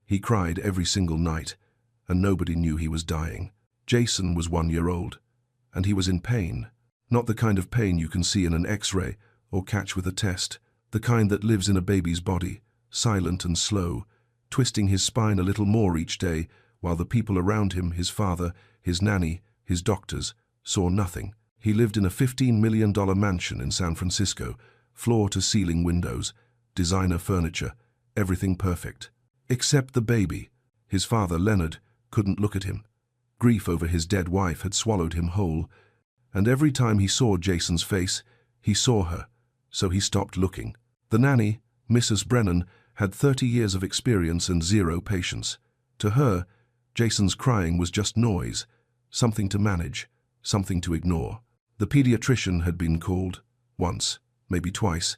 He cried every single night, and nobody knew he was dying. Jason was 1 year old, and he was in pain. Not the kind of pain you can see in an X-ray or catch with a test. The kind that lives in a baby's body, silent and slow, twisting his spine a little more each day, while the people around him, his father, his nanny, his doctors, saw nothing. He lived in a $15 million mansion in San Francisco, floor-to-ceiling windows, designer furniture, everything perfect. Except the baby. His father, Leonard, couldn't look at him. Grief over his dead wife had swallowed him whole, and every time he saw Jason's face, he saw her, so he stopped looking. The nanny, Mrs. Brennan, had 30 years of experience and 0 patience. To her, Jason's crying was just noise, something to manage, something to ignore. The pediatrician had been called, once, maybe twice,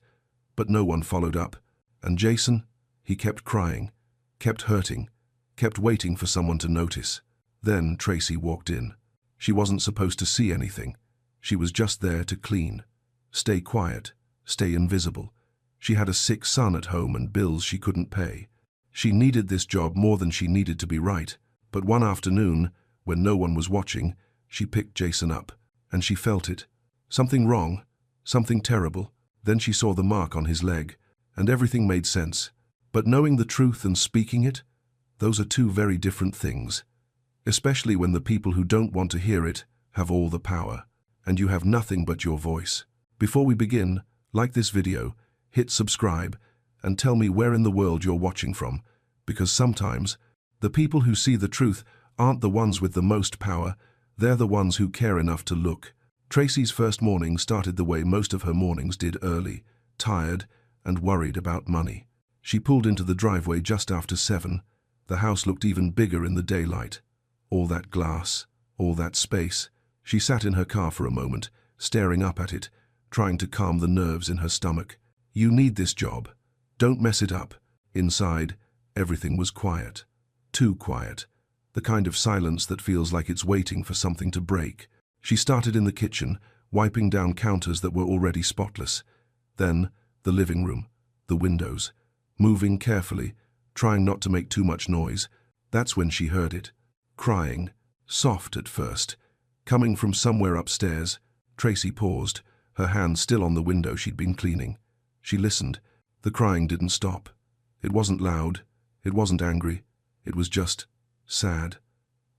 but no one followed up. And Jason, he kept crying, kept hurting, kept waiting for someone to notice. Then Tracy walked in. She wasn't supposed to see anything. She was just there to clean, stay quiet, stay invisible. She had a sick son at home and bills she couldn't pay. She needed this job more than she needed to be right. But one afternoon, when no one was watching, she picked Jason up, and she felt it. Something wrong, something terrible. Then she saw the mark on his leg, and everything made sense. But knowing the truth and speaking it, those are two very different things. Especially when the people who don't want to hear it have all the power, and you have nothing but your voice. Before we begin, like this video, hit subscribe, and tell me where in the world you're watching from, because sometimes the people who see the truth aren't the ones with the most power, they're the ones who care enough to look. Tracy's first morning started the way most of her mornings did, early, tired, and worried about money. She pulled into the driveway just after 7. The house looked even bigger in the daylight. All that glass, all that space. She sat in her car for a moment, staring up at it, trying to calm the nerves in her stomach. You need this job. Don't mess it up. Inside, everything was quiet. Too quiet. The kind of silence that feels like it's waiting for something to break. She started in the kitchen, wiping down counters that were already spotless. Then, the living room, the windows. Moving carefully, trying not to make too much noise. That's when she heard it. Crying, soft at first, coming from somewhere upstairs. Tracy paused, her hand still on the window she'd been cleaning. She listened. The crying didn't stop. It wasn't loud. It wasn't angry. It was just sad.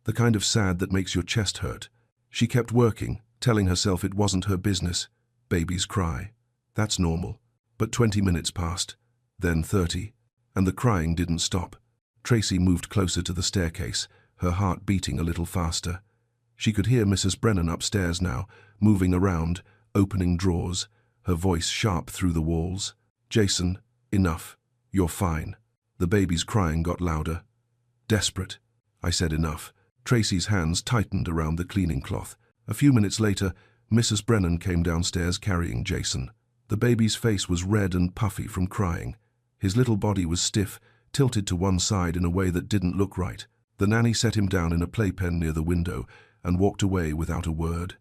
The kind of sad that makes your chest hurt. She kept working, telling herself it wasn't her business. Babies cry. That's normal. But 20 minutes passed, then 30, and the crying didn't stop. Tracy moved closer to the staircase, her heart beating a little faster. She could hear Mrs. Brennan upstairs now, moving around, opening drawers, her voice sharp through the walls. Jason, enough. You're fine. The baby's crying got louder. Desperate. I said enough. Tracy's hands tightened around the cleaning cloth. A few minutes later, Mrs. Brennan came downstairs carrying Jason. The baby's face was red and puffy from crying. His little body was stiff, tilted to one side in a way that didn't look right. The nanny set him down in a playpen near the window and walked away without a word.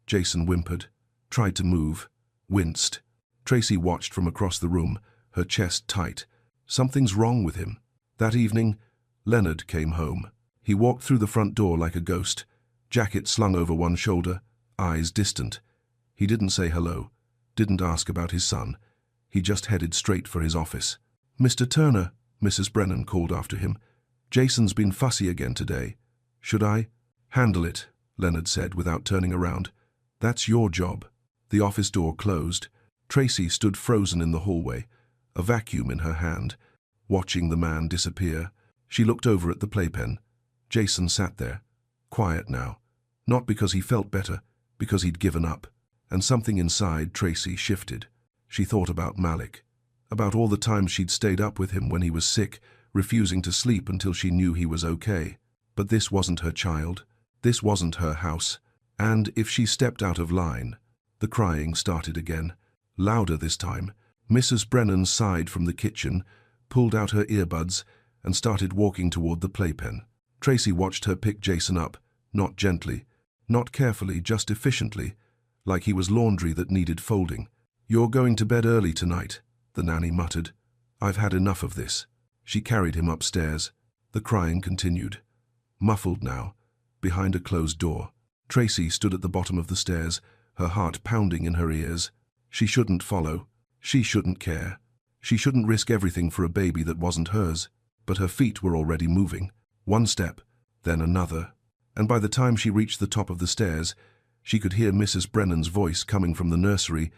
Jason whimpered, tried to move, winced. Tracy watched from across the room, her chest tight. Something's wrong with him. That evening, Leonard came home. He walked through the front door like a ghost, jacket slung over one shoulder, eyes distant. He didn't say hello, didn't ask about his son. He just headed straight for his office. Mr. Turner, Mrs. Brennan called after him. Jason's been fussy again today. Should I? Handle it, Leonard said without turning around. That's your job. The office door closed. Tracy stood frozen in the hallway, a vacuum in her hand, watching the man disappear. She looked over at the playpen. Jason sat there, quiet now. Not because he felt better, because he'd given up. And something inside Tracy shifted. She thought about Malik, about all the times she'd stayed up with him when he was sick, refusing to sleep until she knew he was okay. But this wasn't her child. This wasn't her house. And if she stepped out of line, the crying started again. Louder this time. Mrs. Brennan sighed from the kitchen, pulled out her earbuds, and started walking toward the playpen. Tracy watched her pick Jason up, not gently, not carefully, just efficiently, like he was laundry that needed folding. You're going to bed early tonight, the nanny muttered. I've had enough of this. She carried him upstairs. The crying continued, muffled now, behind a closed door. Tracy stood at the bottom of the stairs, her heart pounding in her ears. She shouldn't follow. She shouldn't care. She shouldn't risk everything for a baby that wasn't hers. But her feet were already moving. One step, then another. And by the time she reached the top of the stairs, she could hear Mrs. Brennan's voice coming from the nursery,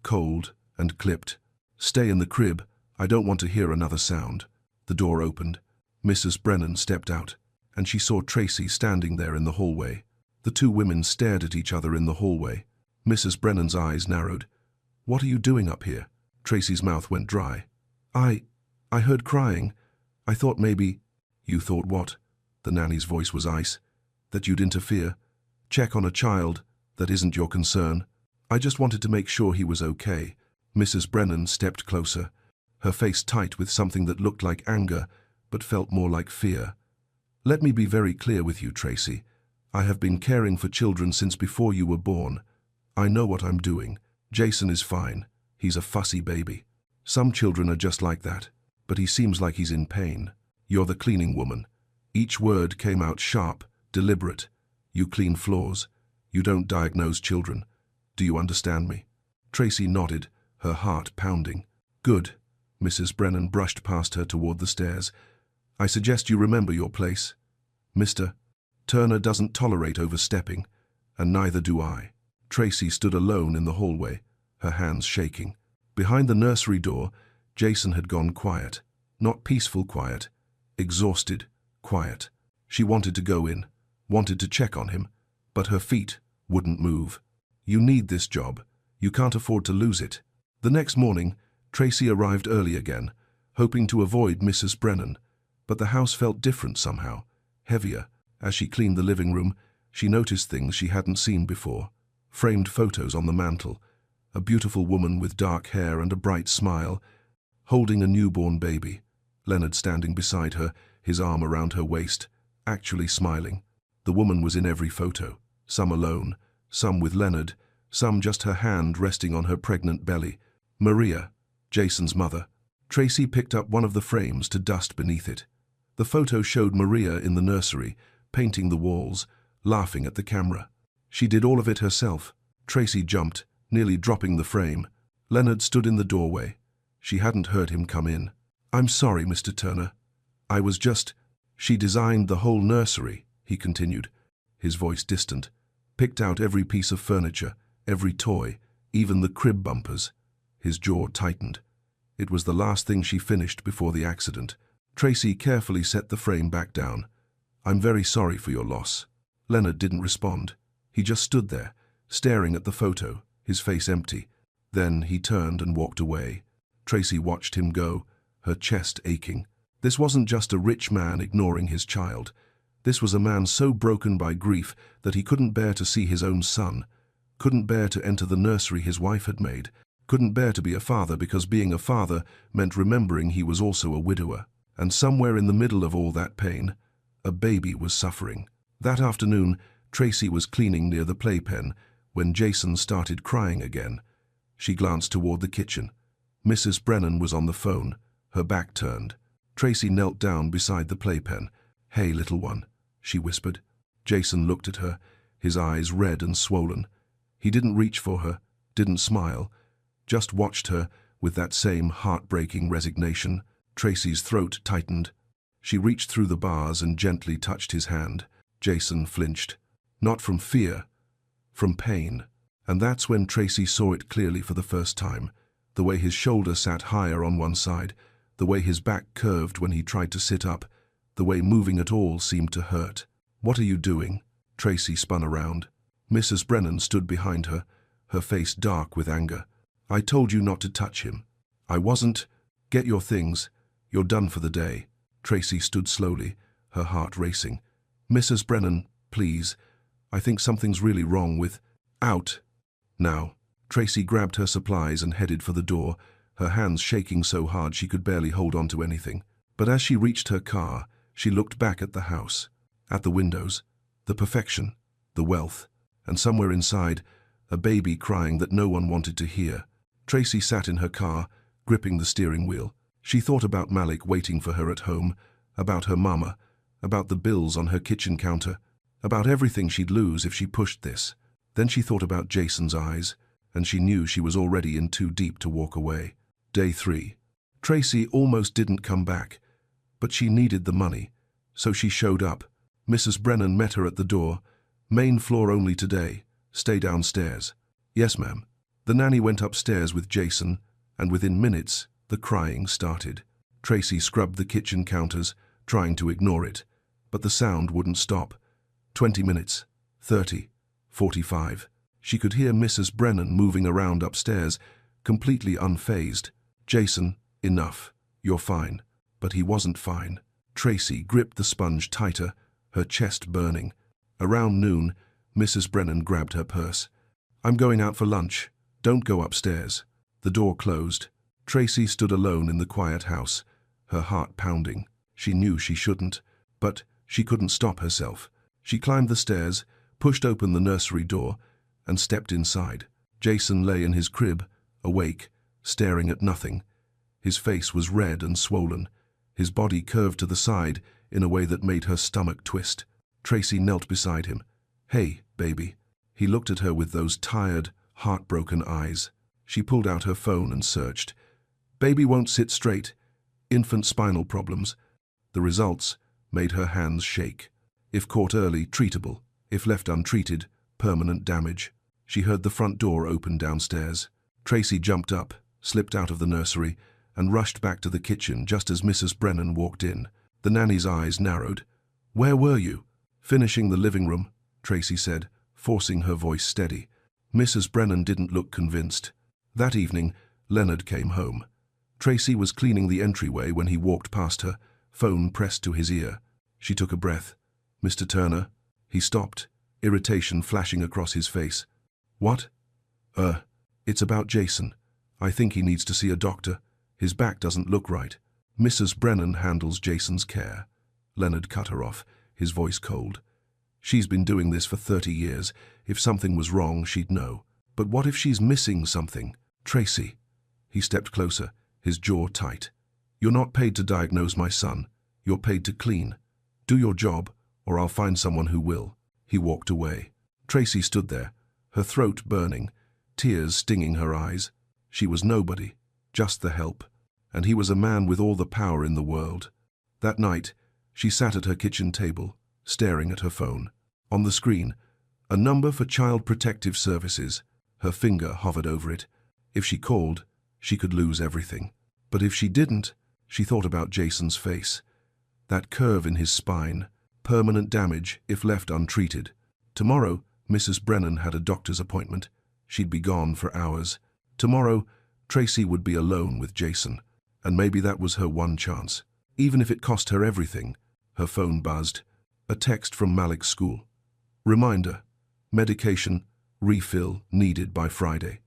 cold and clipped. "Stay in the crib. I don't want to hear another sound." The door opened. Mrs. Brennan stepped out, and she saw Tracy standing there in the hallway. The two women stared at each other in the hallway. Mrs. Brennan's eyes narrowed. "What are you doing up here?" Tracy's mouth went dry. I heard crying. I thought maybe—" "You thought what?" The nanny's voice was ice. "That you'd interfere. Check on a child. That isn't your concern. I just wanted to make sure he was okay." Mrs. Brennan stepped closer, her face tight with something that looked like anger, but felt more like fear. "Let me be very clear with you, Tracy. I have been caring for children since before you were born. I know what I'm doing. Jason is fine. He's a fussy baby. Some children are just like that, but he seems like he's in pain. You're the cleaning woman." Each word came out sharp, deliberate. "You clean floors. You don't diagnose children. Do you understand me?" Tracy nodded, her heart pounding. "Good." Mrs. Brennan brushed past her toward the stairs. "I suggest you remember your place. Mr. Turner doesn't tolerate overstepping, and neither do I." Tracy stood alone in the hallway, her hands shaking. Behind the nursery door, Jason had gone quiet. Not peaceful quiet, exhausted quiet. She wanted to go in, wanted to check on him, but her feet wouldn't move. "You need this job. You can't afford to lose it." The next morning, Tracy arrived early again, hoping to avoid Mrs. Brennan, but the house felt different somehow, heavier. As she cleaned the living room, she noticed things she hadn't seen before. Framed photos on the mantel, a beautiful woman with dark hair and a bright smile, holding a newborn baby. Leonard standing beside her, his arm around her waist, actually smiling. The woman was in every photo, some alone, some with Leonard, some just her hand resting on her pregnant belly. Maria, Jason's mother. Tracy picked up one of the frames to dust beneath it. The photo showed Maria in the nursery, painting the walls, laughing at the camera. She did all of it herself. Tracy jumped, nearly dropping the frame. Leonard stood in the doorway. She hadn't heard him come in. "I'm sorry, Mr. Turner. I was just—" "She designed the whole nursery," he continued, his voice distant. "Picked out every piece of furniture, every toy, even the crib bumpers." His jaw tightened. It was the last thing she finished before the accident. Tracy carefully set the frame back down. "I'm very sorry for your loss." Leonard didn't respond. He just stood there, staring at the photo, his face empty. Then he turned and walked away. Tracy watched him go, her chest aching. This wasn't just a rich man ignoring his child. This was a man so broken by grief that he couldn't bear to see his own son, couldn't bear to enter the nursery his wife had made, couldn't bear to be a father because being a father meant remembering he was also a widower. And somewhere in the middle of all that pain, a baby was suffering. That afternoon, Tracy was cleaning near the playpen when Jason started crying again. She glanced toward the kitchen. Mrs. Brennan was on the phone, her back turned. Tracy knelt down beside the playpen. "Hey, little one," she whispered. Jason looked at her, his eyes red and swollen. He didn't reach for her, didn't smile, just watched her with that same heartbreaking resignation. Tracy's throat tightened. She reached through the bars and gently touched his hand. Jason flinched. Not from fear, from pain. And that's when Tracy saw it clearly for the first time. The way his shoulder sat higher on one side, the way his back curved when he tried to sit up, the way moving at all seemed to hurt. "What are you doing?" Tracy spun around. Mrs. Brennan stood behind her, her face dark with anger. "I told you not to touch him." "I wasn't. Get your things. You're done for the day." Tracy stood slowly, her heart racing. "Mrs. Brennan, please. I think something's really wrong with—" "Out. Now." Tracy grabbed her supplies and headed for the door, her hands shaking so hard she could barely hold on to anything. But as she reached her car, she looked back at the house, at the windows, the perfection, the wealth, and somewhere inside, a baby crying that no one wanted to hear. Tracy sat in her car, gripping the steering wheel. She thought about Malik waiting for her at home, about her mama, about the bills on her kitchen counter, about everything she'd lose if she pushed this. Then she thought about Jason's eyes, and she knew she was already in too deep to walk away. Day 3. Tracy almost didn't come back, but she needed the money, so she showed up. Mrs. Brennan met her at the door. Main floor only today. Stay downstairs. Yes, ma'am. The nanny went upstairs with Jason, and within minutes, the crying started. Tracy scrubbed the kitchen counters, trying to ignore it, but the sound wouldn't stop. 20 minutes, 30, 45. She could hear Mrs. Brennan moving around upstairs, completely unfazed. Jason, enough. You're fine. But he wasn't fine. Tracy gripped the sponge tighter, her chest burning. Around noon, Mrs. Brennan grabbed her purse. I'm going out for lunch. Don't go upstairs. The door closed. Tracy stood alone in the quiet house, her heart pounding. She knew she shouldn't, but she couldn't stop herself. She climbed the stairs, pushed open the nursery door, and stepped inside. Jason lay in his crib, awake, staring at nothing. His face was red and swollen, his body curved to the side in a way that made her stomach twist. Tracy knelt beside him. Hey, baby. He looked at her with those tired, heartbroken eyes. She pulled out her phone and searched. Baby won't sit straight. Infant spinal problems. The results made her hands shake. If caught early, treatable. If left untreated, permanent damage. She heard the front door open downstairs. Tracy jumped up, slipped out of the nursery, and rushed back to the kitchen just as Mrs. Brennan walked in. The nanny's eyes narrowed. Where were you? Finishing the living room, Tracy said, forcing her voice steady. Mrs. Brennan didn't look convinced. That evening, Leonard came home. Tracy was cleaning the entryway when he walked past her, phone pressed to his ear. She took a breath. Mr. Turner? He stopped, irritation flashing across his face. What? It's about Jason. I think he needs to see a doctor. His back doesn't look right. Mrs. Brennan handles Jason's care. Leonard cut her off, his voice cold. She's been doing this for 30 years. If something was wrong, she'd know. But what if she's missing something? Tracy. He stepped closer, his jaw tight. You're not paid to diagnose my son. You're paid to clean. Do your job, or I'll find someone who will. He walked away. Tracy stood there, her throat burning, tears stinging her eyes. She was nobody, just the help. And he was a man with all the power in the world. That night, she sat at her kitchen table, staring at her phone. On the screen, a number for Child Protective Services. Her finger hovered over it. If she called, she could lose everything. But if she didn't, she thought about Jason's face. That curve in his spine, permanent damage if left untreated. Tomorrow, Mrs. Brennan had a doctor's appointment. She'd be gone for hours. Tomorrow, Tracy would be alone with Jason. And maybe that was her one chance. Even if it cost her everything. Her phone buzzed. A text from Malik's school. Reminder. Medication, refill needed by Friday.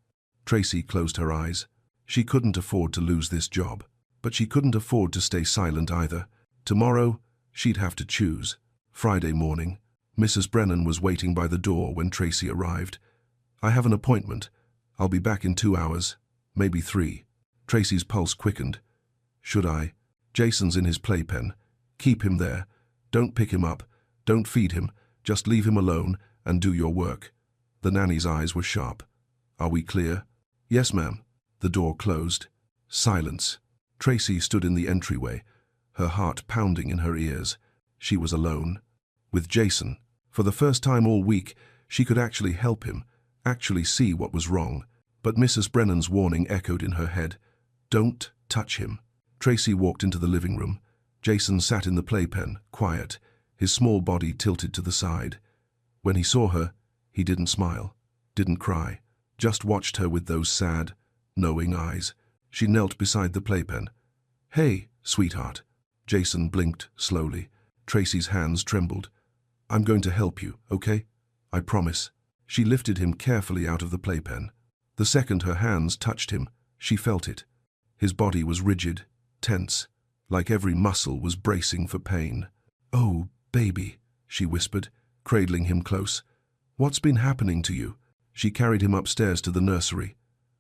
Tracy closed her eyes. She couldn't afford to lose this job. But she couldn't afford to stay silent either. Tomorrow, she'd have to choose. Friday morning, Mrs. Brennan was waiting by the door when Tracy arrived. I have an appointment. I'll be back in 2 hours, maybe 3. Tracy's pulse quickened. Should I? Jason's in his playpen. Keep him there. Don't pick him up. Don't feed him. Just leave him alone and do your work. The nanny's eyes were sharp. Are we clear? Yes, ma'am. The door closed. Silence. Tracy stood in the entryway, her heart pounding in her ears. She was alone. With Jason. For the first time all week, she could actually help him, actually see what was wrong. But Mrs. Brennan's warning echoed in her head. Don't touch him. Tracy walked into the living room. Jason sat in the playpen, quiet, his small body tilted to the side. When he saw her, he didn't smile, didn't cry, just watched her with those sad, knowing eyes. She knelt beside the playpen. Hey, sweetheart. Jason blinked slowly. Tracy's hands trembled. I'm going to help you, okay? I promise. She lifted him carefully out of the playpen. The second her hands touched him, she felt it. His body was rigid, tense, like every muscle was bracing for pain. Oh, baby, she whispered, cradling him close. What's been happening to you? She carried him upstairs to the nursery.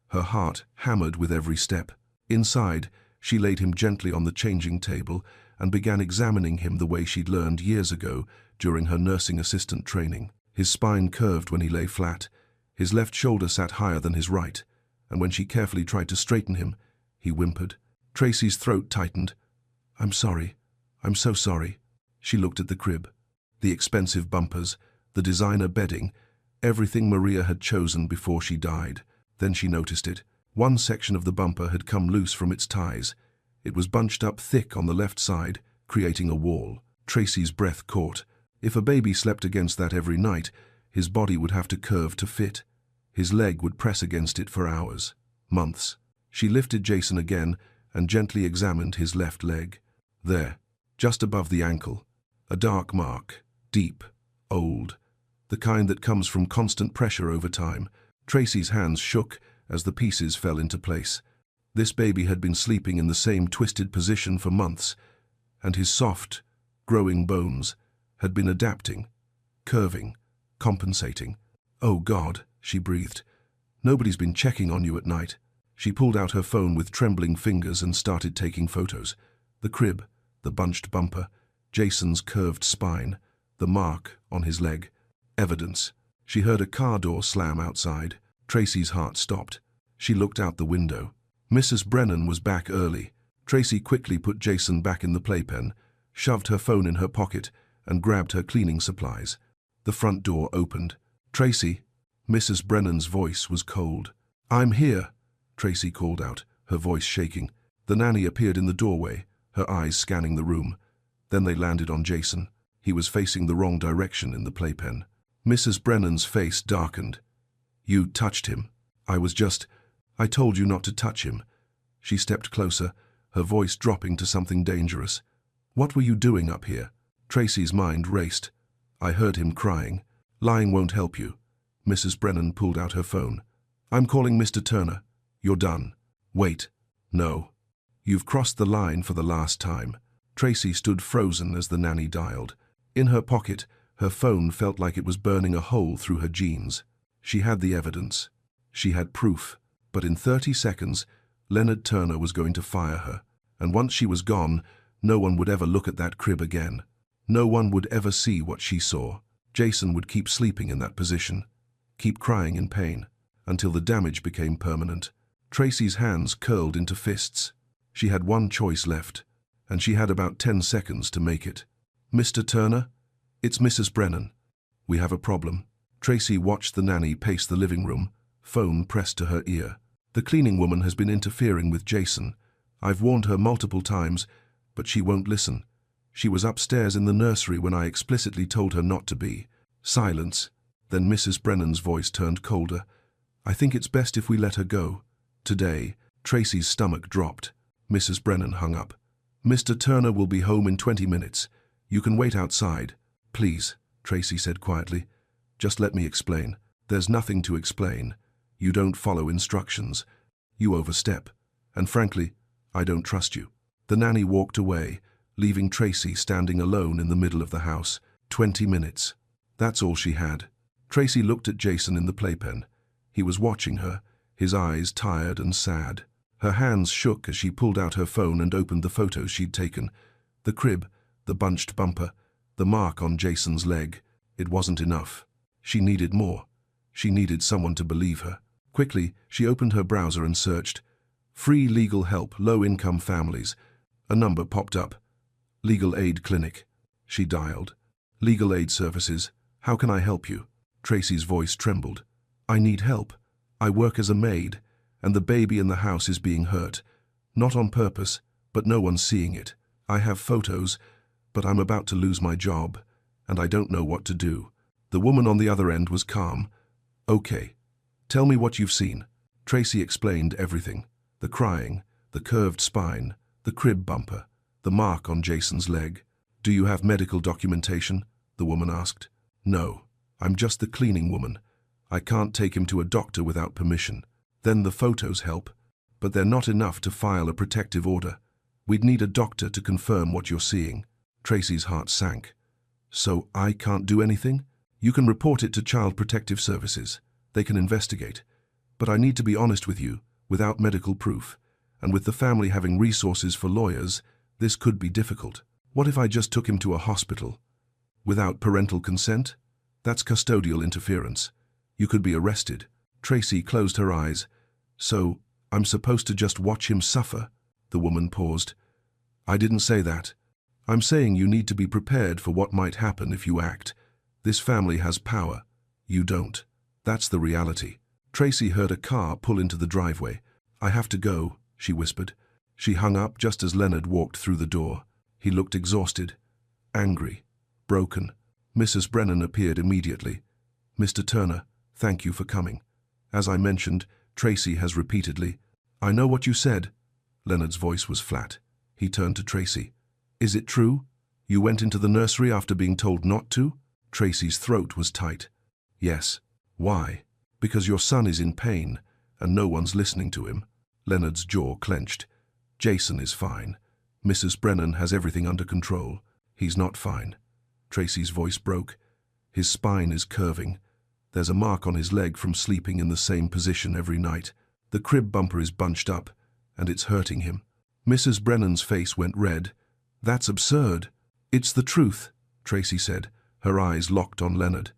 Her heart hammered with every step. Inside, she laid him gently on the changing table and began examining him the way she'd learned years ago during her nursing assistant training. His spine curved when he lay flat, his left shoulder sat higher than his right, and when she carefully tried to straighten him, he whimpered. Tracy's throat tightened. "I'm sorry. I'm so sorry." She looked at the crib. The expensive bumpers, the designer bedding, everything Maria had chosen before she died. Then she noticed it. One section of the bumper had come loose from its ties. It was bunched up thick on the left side, creating a wall. Tracy's breath caught. If a baby slept against that every night, his body would have to curve to fit. His leg would press against it for hours, months. She lifted Jason again and gently examined his left leg. There, just above the ankle, a dark mark, deep, old, the kind that comes from constant pressure over time. Tracy's hands shook as the pieces fell into place. This baby had been sleeping in the same twisted position for months, and his soft, growing bones had been adapting, curving, compensating. "Oh God," she breathed. "Nobody's been checking on you at night." She pulled out her phone with trembling fingers and started taking photos. The crib, the bunched bumper, Jason's curved spine, the mark on his leg. Evidence. She heard a car door slam outside. Tracy's heart stopped. She looked out the window. Mrs. Brennan was back early. Tracy quickly put Jason back in the playpen, shoved her phone in her pocket, and grabbed her cleaning supplies. The front door opened. "Tracy." Mrs. Brennan's voice was cold. "I'm here," Tracy called out, her voice shaking. The nanny appeared in the doorway, her eyes scanning the room. Then they landed on Jason. He was facing the wrong direction in the playpen. Mrs. Brennan's face darkened. "You touched him. I told you not to touch him." She stepped closer, her voice dropping to something dangerous. "What were you doing up here?" Tracy's mind raced. "I heard him crying." "Lying won't help you." Mrs. Brennan pulled out her phone. "I'm calling Mr. Turner. You're done." "Wait." "No. You've crossed the line for the last time." Tracy stood frozen as the nanny dialed. In her pocket, her phone felt like it was burning a hole through her jeans. She had the evidence. She had proof. But in 30 seconds, Leonard Turner was going to fire her. And once she was gone, no one would ever look at that crib again. No one would ever see what she saw. Jason would keep sleeping in that position, keep crying in pain, until the damage became permanent. Tracy's hands curled into fists. She had one choice left, and she had about 10 seconds to make it. "Mr. Turner? It's Mrs. Brennan. We have a problem." Tracy watched the nanny pace the living room, phone pressed to her ear. "The cleaning woman has been interfering with Jason. I've warned her multiple times, but she won't listen. She was upstairs in the nursery when I explicitly told her not to be." Silence. Then Mrs. Brennan's voice turned colder. "I think it's best if we let her go. Today." Tracy's stomach dropped. Mrs. Brennan hung up. "Mr. Turner will be home in 20 minutes. You can wait outside." "Please," Tracy said quietly. "Just let me explain." "There's nothing to explain. You don't follow instructions. You overstep. And frankly, I don't trust you." The nanny walked away, leaving Tracy standing alone in the middle of the house. 20 minutes. That's all she had. Tracy looked at Jason in the playpen. He was watching her, his eyes tired and sad. Her hands shook as she pulled out her phone and opened the photos she'd taken. The crib, the bunched bumper, the mark on Jason's leg. It wasn't enough. She needed more. She needed someone to believe her. Quickly, she opened her browser and searched. "Free legal help, low-income families." A number popped up. "Legal aid clinic." She dialed. "Legal aid services. How can I help you?" Tracy's voice trembled. "I need help. I work as a maid, and the baby in the house is being hurt. Not on purpose, but no one's seeing it. I have photos, but I'm about to lose my job, and I don't know what to do." The woman on the other end was calm. "Okay. Tell me what you've seen." Tracy explained everything. The crying, the curved spine, the crib bumper, the mark on Jason's leg. "Do you have medical documentation?" the woman asked. "No. I'm just the cleaning woman. I can't take him to a doctor without permission." "Then the photos help, but they're not enough to file a protective order. We'd need a doctor to confirm what you're seeing." Tracy's heart sank. "So I can't do anything?" "You can report it to Child Protective Services. They can investigate. But I need to be honest with you, without medical proof, and with the family having resources for lawyers, this could be difficult." What if I just took him to a hospital? Without parental consent? That's custodial interference. You could be arrested. Tracy closed her eyes. So, I'm supposed to just watch him suffer? The woman paused. I didn't say that. I'm saying you need to be prepared for what might happen if you act. This family has power. You don't. That's the reality. Tracy heard a car pull into the driveway. I have to go, she whispered. She hung up just as Leonard walked through the door. He looked exhausted, angry, broken. Mrs. Brennan appeared immediately. Mr. Turner, thank you for coming. As I mentioned, Tracy has repeatedly. I know what you said. Leonard's voice was flat. He turned to Tracy. Is it true? You went into the nursery after being told not to? Tracy's throat was tight. Yes. Why? Because your son is in pain, and no one's listening to him. Leonard's jaw clenched. Jason is fine. Mrs. Brennan has everything under control. He's not fine. Tracy's voice broke. His spine is curving. There's a mark on his leg from sleeping in the same position every night. The crib bumper is bunched up, and it's hurting him. Mrs. Brennan's face went red. That's absurd. It's the truth, Tracy said, her eyes locked on Leonard.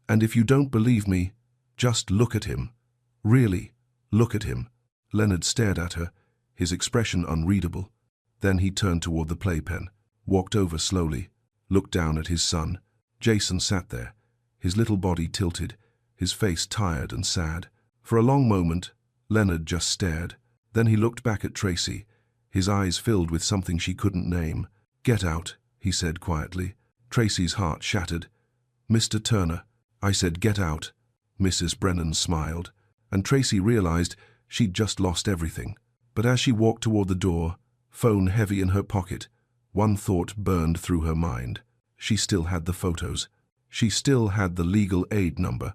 And if you don't believe me, just look at him. Really, look at him. Leonard stared at her, his expression unreadable. Then he turned toward the playpen, walked over slowly, looked down at his son. Jason sat there, his little body tilted, his face tired and sad. For a long moment, Leonard just stared. Then he looked back at Tracy, his eyes filled with something she couldn't name. Get out, he said quietly. Tracy's heart shattered. Mr. Turner, I said get out. Mrs. Brennan smiled, and Tracy realized she'd just lost everything. But as she walked toward the door, phone heavy in her pocket, one thought burned through her mind. She still had the photos. She still had the legal aid number,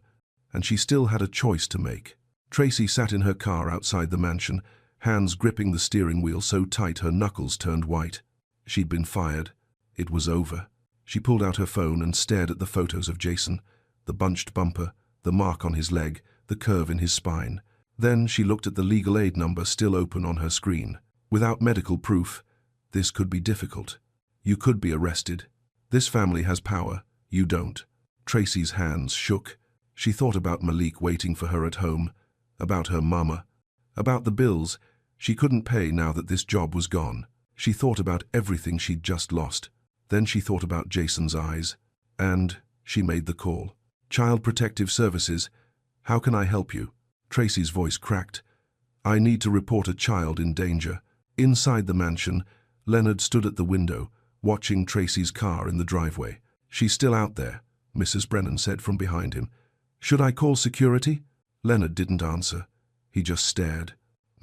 and she still had a choice to make. Tracy sat in her car outside the mansion, hands gripping the steering wheel so tight her knuckles turned white. She'd been fired. It was over. She pulled out her phone and stared at the photos of Jason, the bunched bumper, the mark on his leg, the curve in his spine. Then she looked at the legal aid number still open on her screen. Without medical proof, this could be difficult. You could be arrested. This family has power. You don't. Tracy's hands shook. She thought about Malik waiting for her at home, about her mama, about the bills she couldn't pay now that this job was gone. She thought about everything she'd just lost. Then she thought about Jason's eyes, and she made the call. Child Protective Services, how can I help you? Tracy's voice cracked. I need to report a child in danger. Inside the mansion, Leonard stood at the window, watching Tracy's car in the driveway. She's still out there, Mrs. Brennan said from behind him. Should I call security? Leonard didn't answer. He just stared.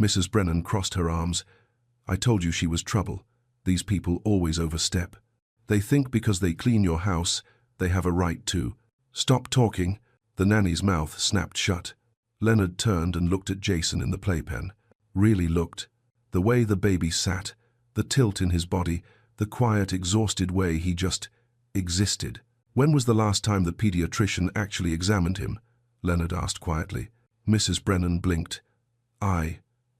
Mrs. Brennan crossed her arms. I told you she was trouble. These people always overstep. They think because they clean your house, they have a right to. Stop talking. The nanny's mouth snapped shut. Leonard turned and looked at Jason in the playpen. Really looked. The way the baby sat, the tilt in his body, the quiet, exhausted way he just existed. When was the last time the pediatrician actually examined him? Leonard asked quietly. Mrs. Brennan blinked.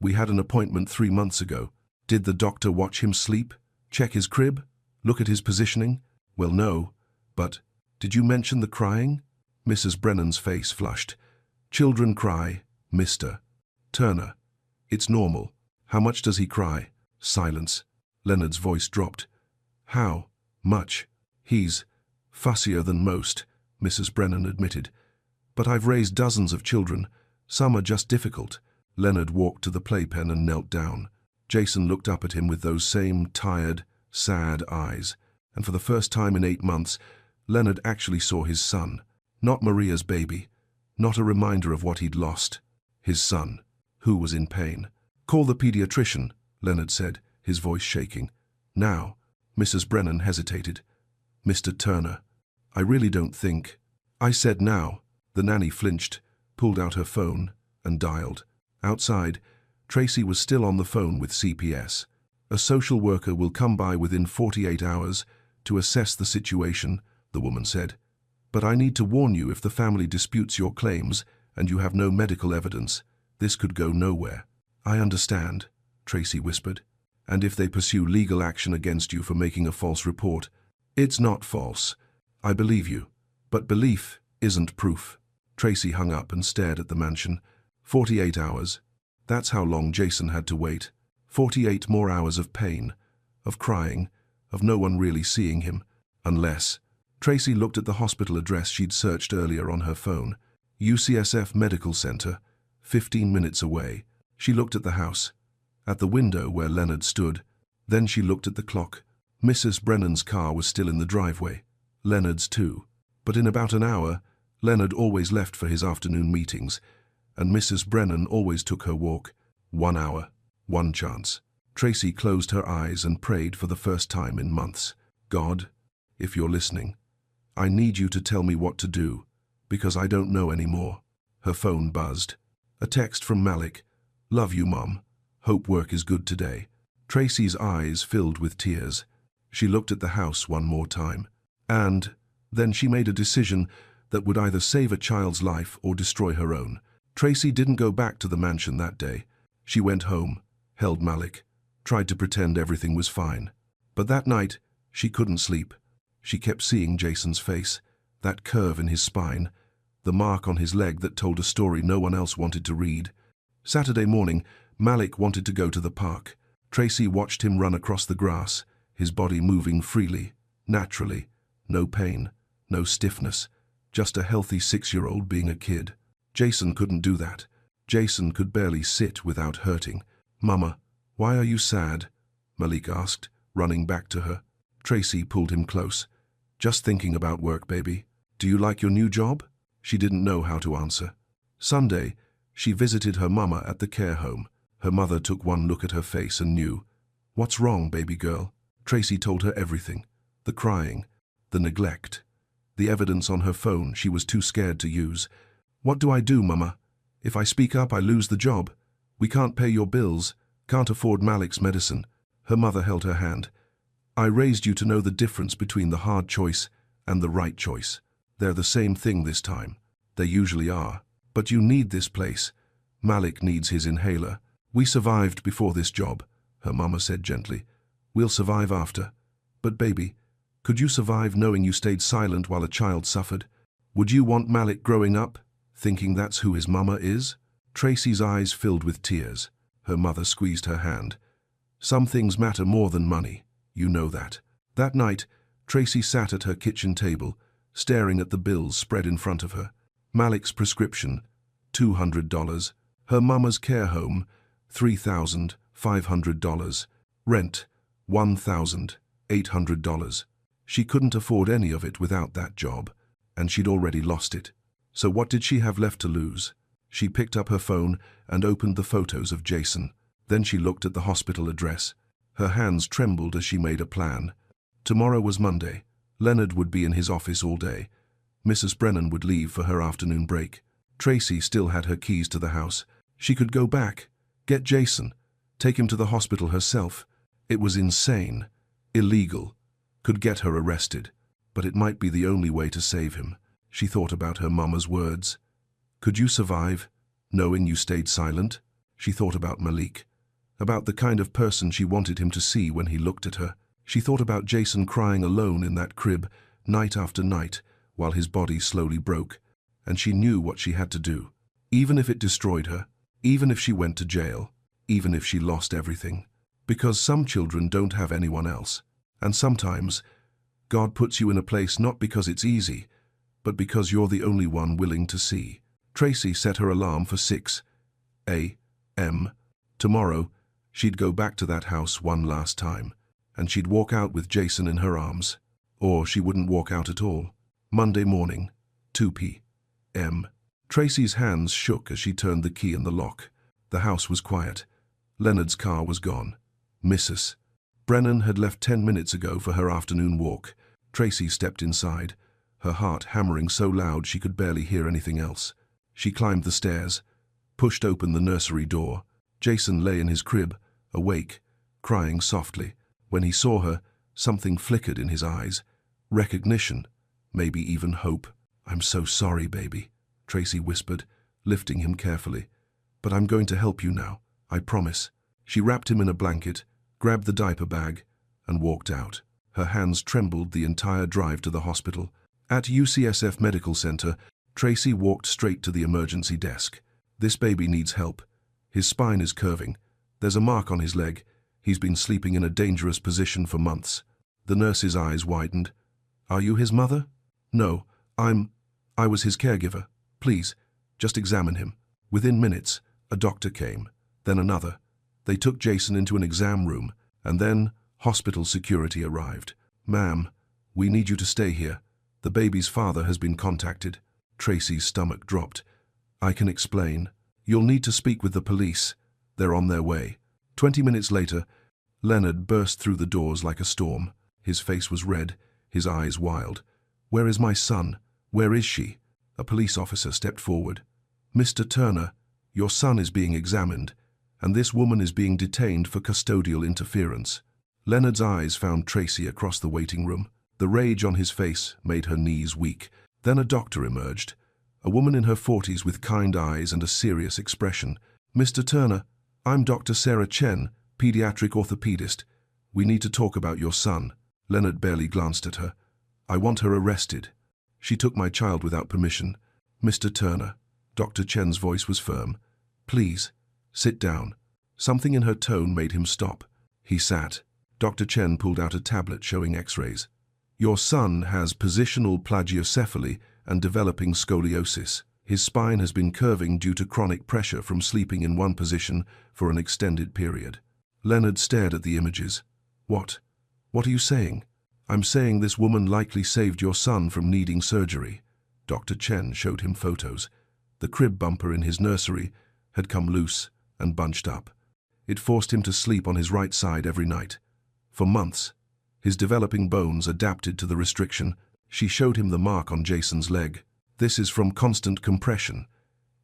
We had an appointment 3 months ago. Did the doctor watch him sleep? Check his crib? Look at his positioning? Well, no. But, did you mention the crying? Mrs. Brennan's face flushed. Children cry, Mr. Turner. It's normal. How much does he cry? Silence. Leonard's voice dropped. How much? He's fussier than most, Mrs. Brennan admitted. But I've raised dozens of children. Some are just difficult. Leonard walked to the playpen and knelt down. Jason looked up at him with those same tired, sad eyes. And for the first time in 8 months, Leonard actually saw his son. Not Maria's baby. Not a reminder of what he'd lost. His son, who was in pain. Call the pediatrician, Leonard said, his voice shaking. Now. Mrs. Brennan hesitated. Mr. Turner, I really don't think. I said now. The nanny flinched, pulled out her phone, and dialed. Outside, Tracy was still on the phone with CPS. A social worker will come by within 48 hours to assess the situation, the woman said. But I need to warn you, if the family disputes your claims and you have no medical evidence, this could go nowhere. I understand, Tracy whispered. And if they pursue legal action against you for making a false report, it's not false. I believe you. But belief isn't proof. Tracy hung up and stared at the mansion. 48 hours. That's how long Jason had to wait. 48 more hours of pain, of crying, of no one really seeing him. Unless… Tracy looked at the hospital address she'd searched earlier on her phone. UCSF Medical Center, 15 minutes away. She looked at the house, at the window where Leonard stood. Then she looked at the clock. Mrs. Brennan's car was still in the driveway. Leonard's too. But in about an hour, Leonard always left for his afternoon meetings, and Mrs. Brennan always took her walk. 1 hour, one chance. Tracy closed her eyes and prayed for the first time in months. God, if you're listening, I need you to tell me what to do, because I don't know anymore. Her phone buzzed. A text from Malik. Love you, Mom. Hope work is good today. Tracy's eyes filled with tears. She looked at the house one more time. And then she made a decision that would either save a child's life or destroy her own. Tracy didn't go back to the mansion that day. She went home, held Malik, tried to pretend everything was fine. But that night, she couldn't sleep. She kept seeing Jason's face, that curve in his spine, the mark on his leg that told a story no one else wanted to read. Saturday morning, Malik wanted to go to the park. Tracy watched him run across the grass, his body moving freely, naturally. No pain, no stiffness, just a healthy 6-year-old being a kid. Jason couldn't do that. Jason could barely sit without hurting. Mama, why are you sad? Malik asked, running back to her. Tracy pulled him close. Just thinking about work, baby. Do you like your new job? She didn't know how to answer. Sunday, she visited her mama at the care home. Her mother took one look at her face and knew. What's wrong, baby girl? Tracy told her everything. The crying, the neglect, the evidence on her phone she was too scared to use. What do I do, Mama? If I speak up, I lose the job. We can't pay your bills, can't afford Malik's medicine. Her mother held her hand. I raised you to know the difference between the hard choice and the right choice. They're the same thing this time. They usually are. But you need this place. Malik needs his inhaler. We survived before this job, her mama said gently. We'll survive after. But baby, could you survive knowing you stayed silent while a child suffered? Would you want Malik growing up, thinking that's who his mama is? Tracy's eyes filled with tears. Her mother squeezed her hand. Some things matter more than money. You know that. That night, Tracy sat at her kitchen table, staring at the bills spread in front of her. Malik's prescription, $200. Her mama's care home, $3,500. Rent, $1,800. She couldn't afford any of it without that job, and she'd already lost it. So what did she have left to lose? She picked up her phone and opened the photos of Jason. Then she looked at the hospital address. Her hands trembled as she made a plan. Tomorrow was Monday. Leonard would be in his office all day. Mrs. Brennan would leave for her afternoon break. Tracy still had her keys to the house. She could go back, get Jason, take him to the hospital herself. It was insane, illegal, could get her arrested. But it might be the only way to save him. She thought about her mama's words. Could you survive, knowing you stayed silent? She thought about Malik, about the kind of person she wanted him to see when he looked at her. She thought about Jason crying alone in that crib, night after night, while his body slowly broke, and she knew what she had to do. Even if it destroyed her, even if she went to jail, even if she lost everything. Because some children don't have anyone else. And sometimes, God puts you in a place not because it's easy, but because you're the only one willing to see. Tracy set her alarm for 6 a.m. Tomorrow, she'd go back to that house one last time, and she'd walk out with Jason in her arms. Or she wouldn't walk out at all. Monday morning, 2 p.m. Tracy's hands shook as she turned the key in the lock. The house was quiet. Leonard's car was gone. Mrs. Brennan had left 10 minutes ago for her afternoon walk. Tracy stepped inside, her heart hammering so loud she could barely hear anything else. She climbed the stairs, pushed open the nursery door. Jason lay in his crib, awake, crying softly. When he saw her, something flickered in his eyes. Recognition, maybe even hope. I'm so sorry, baby, Tracy whispered, lifting him carefully. But I'm going to help you now, I promise. She wrapped him in a blanket, grabbed the diaper bag, and walked out. Her hands trembled the entire drive to the hospital. At UCSF Medical Center, Tracy walked straight to the emergency desk. "This baby needs help. His spine is curving. There's a mark on his leg. He's been sleeping in a dangerous position for months." The nurse's eyes widened. "Are you his mother?" "No, I was his caregiver. Please, just examine him." Within minutes, a doctor came, then another. They took Jason into an exam room, and then hospital security arrived. "Ma'am, we need you to stay here. The baby's father has been contacted." Tracy's stomach dropped. "I can explain. You'll need to speak with the police. They're on their way." 20 minutes later, Leonard burst through the doors like a storm. His face was red, his eyes wild. "Where is my son? Where is she?" A police officer stepped forward. "Mr. Turner, your son is being examined, and this woman is being detained for custodial interference." Leonard's eyes found Tracy across the waiting room. The rage on his face made her knees weak. Then a doctor emerged, a woman in her 40s with kind eyes and a serious expression. "Mr. Turner, I'm Dr. Sarah Chen, pediatric orthopedist. We need to talk about your son." Leonard barely glanced at her. "I want her arrested. She took my child without permission." "Mr. Turner," Dr. Chen's voice was firm. "Please, sit down." Something in her tone made him stop. He sat. Dr. Chen pulled out a tablet showing x-rays. "Your son has positional plagiocephaly and developing scoliosis. His spine has been curving due to chronic pressure from sleeping in one position for an extended period." Leonard stared at the images. What are you saying?" "I'm saying this woman likely saved your son from needing surgery." Dr. Chen showed him photos. The crib bumper in his nursery had come loose and bunched up. It forced him to sleep on his right side every night. For months, his developing bones adapted to the restriction. She showed him the mark on Jason's leg. "This is from constant compression.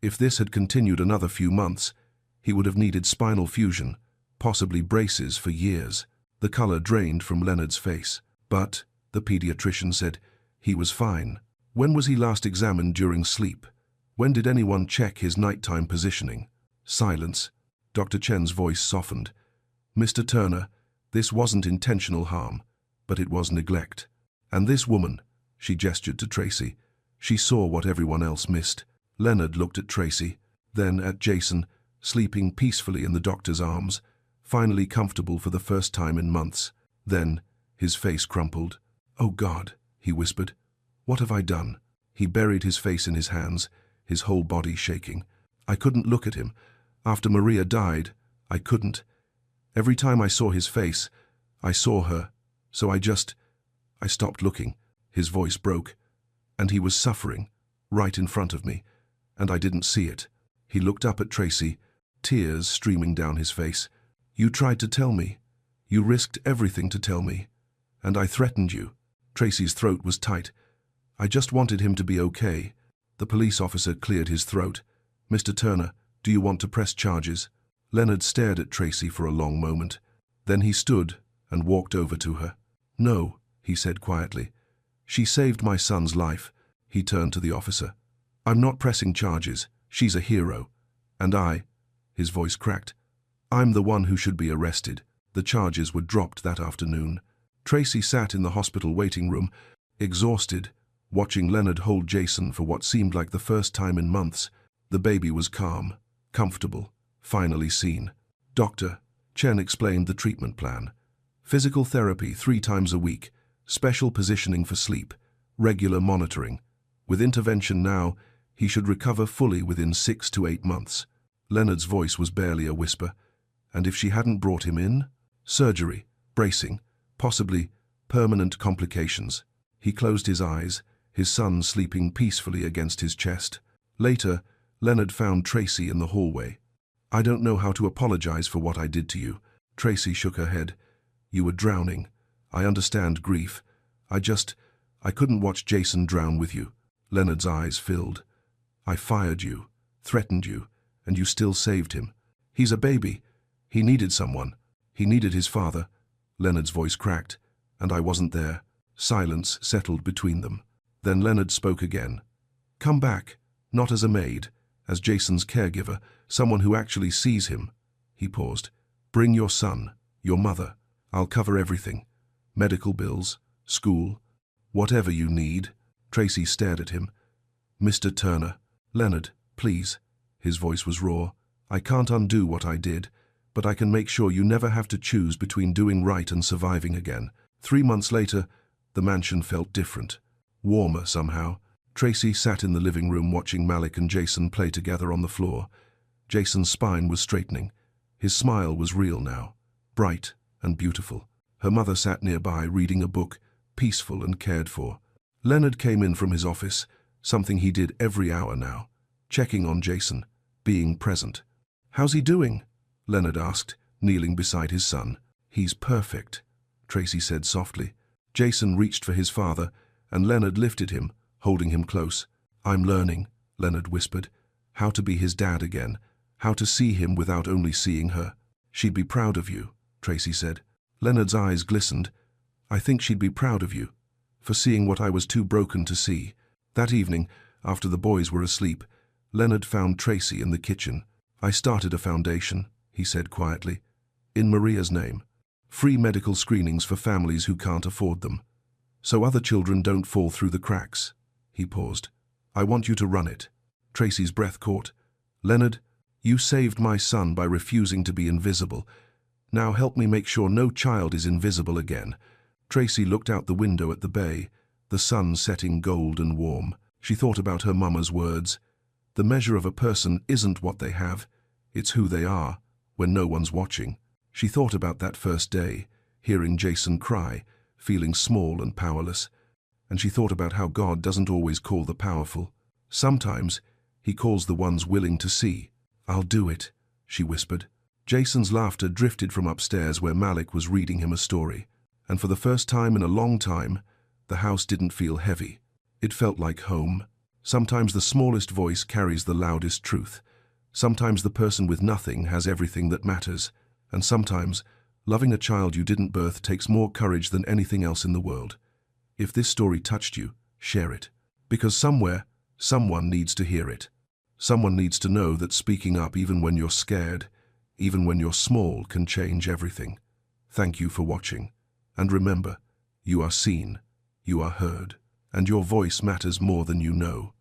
If this had continued another few months, he would have needed spinal fusion, possibly braces for years." The color drained from Leonard's face. "But," the pediatrician said, "he was fine." "When was he last examined during sleep? When did anyone check his nighttime positioning?" Silence. Dr. Chen's voice softened. "Mr. Turner, this wasn't intentional harm, but it was neglect. And this woman," she gestured to Tracy, "she saw what everyone else missed." Leonard looked at Tracy, then at Jason, sleeping peacefully in the doctor's arms, finally comfortable for the first time in months. Then, his face crumpled. "Oh God," he whispered. "What have I done?" He buried his face in his hands, his whole body shaking. "I couldn't look at him. After Maria died, I couldn't. Every time I saw his face, I saw her, so I stopped looking." His voice broke. "And he was suffering, right in front of me, and I didn't see it." He looked up at Tracy, tears streaming down his face. "You tried to tell me. You risked everything to tell me. And I threatened you." Tracy's throat was tight. "I just wanted him to be okay." The police officer cleared his throat. "Mr. Turner, do you want to press charges?" Leonard stared at Tracy for a long moment. Then he stood and walked over to her. "No," he said quietly. "She saved my son's life." He turned to the officer. "I'm not pressing charges. She's a hero. And his voice cracked, "I'm the one who should be arrested." The charges were dropped that afternoon. Tracy sat in the hospital waiting room, exhausted, watching Leonard hold Jason for what seemed like the first time in months. The baby was calm, comfortable, finally seen. Dr. Chen explained the treatment plan. Physical therapy 3 times a week, special positioning for sleep, regular monitoring. With intervention now, he should recover fully within 6 to 8 months. Leonard's voice was barely a whisper. And if she hadn't brought him in? Surgery, bracing, possibly permanent complications. He closed his eyes, his son sleeping peacefully against his chest. Later, Leonard found Tracy in the hallway. "I don't know how to apologize for what I did to you." Tracy shook her head. "You were drowning. I understand grief. I couldn't watch Jason drown with you." Leonard's eyes filled. "I fired you, threatened you, and you still saved him. He's a baby. He needed someone. He needed his father." Leonard's voice cracked, and I wasn't there. Silence settled between them. Then Leonard spoke again. "Come back, not as a maid, as Jason's caregiver, someone who actually sees him." He paused. "Bring your son. Your mother. I'll cover everything. Medical bills, school, whatever you need. Tracy stared at him. Mr. Turner. Leonard, please. His voice was raw. I can't undo what I did, but I can make sure you never have to choose between doing right and surviving again. 3 months later, the mansion felt different. Warmer somehow. Tracy sat in the living room watching Malik and Jason play together on the floor. Jason's spine was straightening. His smile was real now, bright and beautiful. Her mother sat nearby reading a book, peaceful and cared for. Leonard came in from his office, something he did every hour now, checking on Jason, being present. How's he doing? Leonard asked, kneeling beside his son. He's perfect, Tracy said softly. Jason reached for his father, and Leonard lifted him, holding him close. I'm learning, Leonard whispered, how to be his dad again, how to see him without only seeing her. She'd be proud of you, Tracy said. Leonard's eyes glistened. I think she'd be proud of you, for seeing what I was too broken to see. That evening, after the boys were asleep, Leonard found Tracy in the kitchen. I started a foundation, he said quietly, in Maria's name. Free medical screenings for families who can't afford them. So other children don't fall through the cracks. He paused. I want you to run it. Tracy's breath caught. Leonard, you saved my son by refusing to be invisible. Now help me make sure no child is invisible again. Tracy looked out the window at the bay, the sun setting gold and warm. She thought about her mama's words. The measure of a person isn't what they have, it's who they are, when no one's watching. She thought about that first day, hearing Jason cry, feeling small and powerless. And she thought about how God doesn't always call the powerful. Sometimes he calls the ones willing to see. I'll do it, she whispered. Jason's laughter drifted from upstairs where Malik was reading him a story. And for the first time in a long time, the house didn't feel heavy. It felt like home. Sometimes the smallest voice carries the loudest truth. Sometimes the person with nothing has everything that matters. And sometimes, loving a child you didn't birth takes more courage than anything else in the world. If this story touched you, share it. Because somewhere, someone needs to hear it. Someone needs to know that speaking up even when you're scared, even when you're small, can change everything. Thank you for watching. And remember, you are seen, you are heard, and your voice matters more than you know.